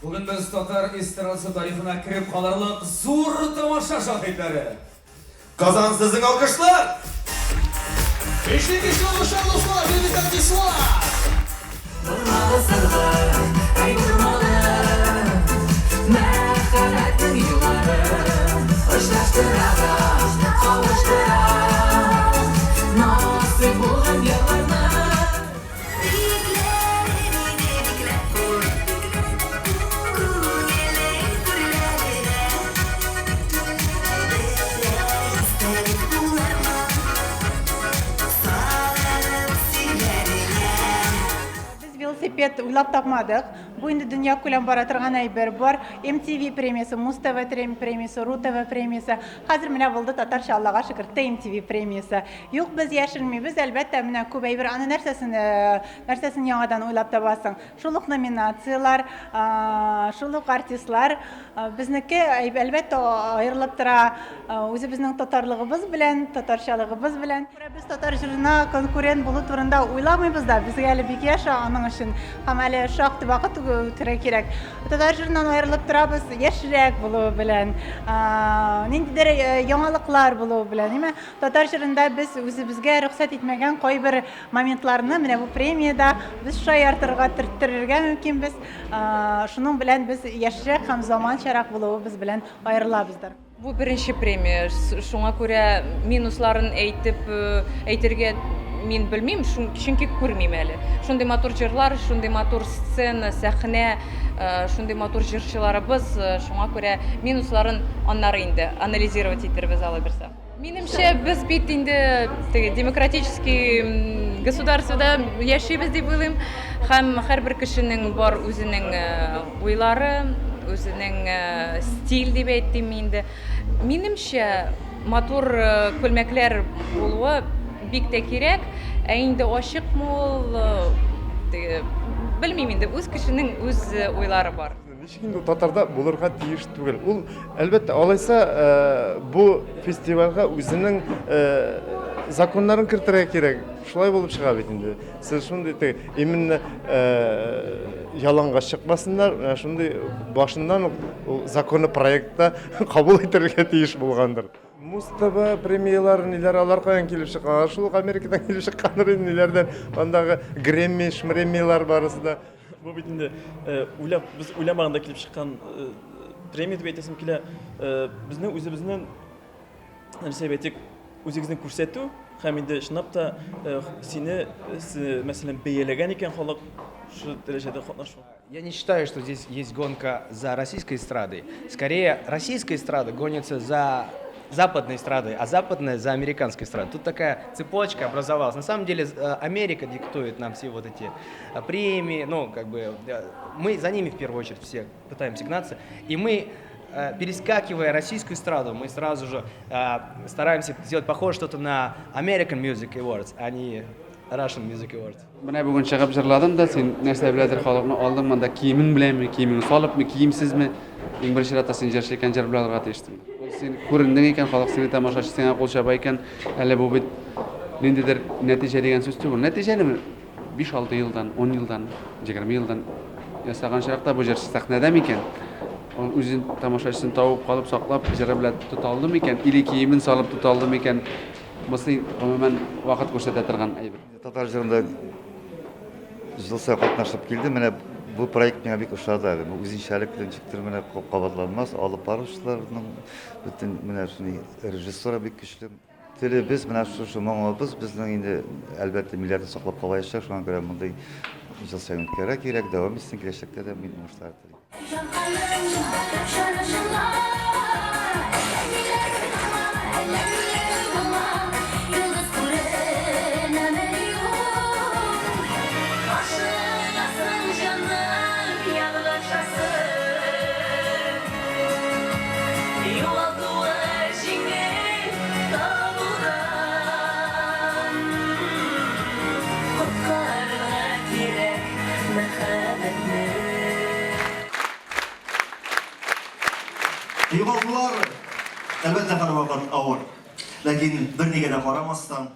Bugün biz Tatar estradası tarixine kirip kalırlık zor tamaşa şahitleri. Kazan sizin alkışlar. Eşlik alkışlar dostlar, birlikte dislar. Vurmalı sırlı, ey vurmalı. Merhametin yılları hoşlaştırarak, kavuşturar. Nasip bulan yıllarını. Велосипед уйлап тапмадык. Бу инде дөнья күләм бара торган әйбер бар. MTV премиясы, Муз ТВ премиясы, Ру ТВ премиясы. Хәзер менә булды Татарча Аллага шөкер MTV премиясы. Юк, без яшермибез, әлбәттә, менә күп әйбер аны нәрсәсен яңадан уйлап табасың. Шул ук номинациялар, шул ук артистлар безнеке әлбәттә аерылып тора. Үзебезнең татарлыгыбыз белән, татарчалыгыбыз белән. Без татар җырына конкурент булу турында уйламыйбыз да. Безгә әле бик яшә аның өчен һәм әле шактый вакыт үтәргә кирәк. Татар җырынан аерылып торабыз, яшьрәк булу белән, ниндидер яңалыклар булу белән, ниме? Татар җырында без үзебезгә рөхсәт итмәгән кайбер моментларны менә бу премиядә без шаяртырга, төрттерергә мөмкинбез. Шуның белән без яшьрәк һәм заманчарак булуыбыз белән аерылабыздыр. Bu birinci premiya. Şuna göre minusların әйтергә min bilmим, çünkü күрмим әле. Шундый матур җырлар, шундый матур сцена, сәхнә, шундый матур җырчыларыбыз, шуңа күрә минусларын аннары инде анализировать итербез ала берсә. Минемчә, без бит инде демократический государствода яшибез дип уйлыйм, һәм һәрбер кешенең бар үзенең уйлары, үзенең стиль дип әйтим инде. Минемчә, матур күлмәкләр булуы бик тә кирәк, ә инде ачыкмы ул, белмим инде, үз кешенең үз уйлары бар. Ничек инде татарда булырга тиеш түгел. Ул әлбәттә алайса бу фестивальгә үзенең законнарын кертергә кирәк. Шулай булып чыга бит инде. Сез шундый именно яланга чыкмасыннар, шундый башыннан законы проектта кабул итәргә тиеш булгандыр. Муз ТВ премиялары ниләр алар каян килеп чыккан? Шул Америкадан килеп чыкканнар ниләрдән андагы Грэмми, премиялар барысы да. Бу бит инде без уйламаганда килеп чыккан премия дип әйтәсем килә. Безнең үзебезнең нәрсә әйтик, үзегезне күрсәтү һәм инде чынлап та сине мәсәлән бәяләгән икән халык шу дәрәҗәдә катнашу. Я не считаю, что здесь есть гонка за российской эстрадой. Скорее, российская эстрада гонится за западной эстрадой, а западная за американской эстрадой. Тут такая цепочка образовалась. На самом деле Америка диктует нам все вот эти премии, ну, как бы, мы за ними в первую очередь все пытаемся гнаться, и мы, перескакивая российскую эстраду, мы сразу же стараемся сделать похоже что-то на American Music Awards, а не Russian Music Awards. Менә бүген чыгып җырладым да, син нәрсә беләдер халыкны алдым, монда киемең беләнме, киемең салыпмы, киемсезме? Иң беренче рәттә син җырчы икән, җыр белән тиештем. Син күрендең икән, халык сине тамашачы сиңа кул чаба икән, әле бу бит ниндидер нәтиҗә дигән сүз түгел. Нәтиҗәне 5-6 елдан, 10 елдан, 20 елдан ясаган чакта бу җырчы сәхнәдә микән? Ул үзен тамашачысын табып калып саклап, җыры белән тота алдымы икән, или киемен салып тота алдымы икән? Бусы гомумән вакыт күрсәтә торган әйбер. Татар җырында жыл сайын катнашып килдем. Менә бу проект миңа бик ошады. Үзенчәлек белән чиктер менә кабатланмас, алып баручыларның бөтен менә шундый режиссер бик көчле. Телебез менә шу моңыбыз безнең инде әлбәттә милләтне саклап калачак. Шуңа күрә мондай жыл сайын кирәк, дәвам итсен, киләчәктә дә мин уңышлар телим. Югалтулар әлбәттә һәрвакыт авыр. Ләкин бернигә дә карамастан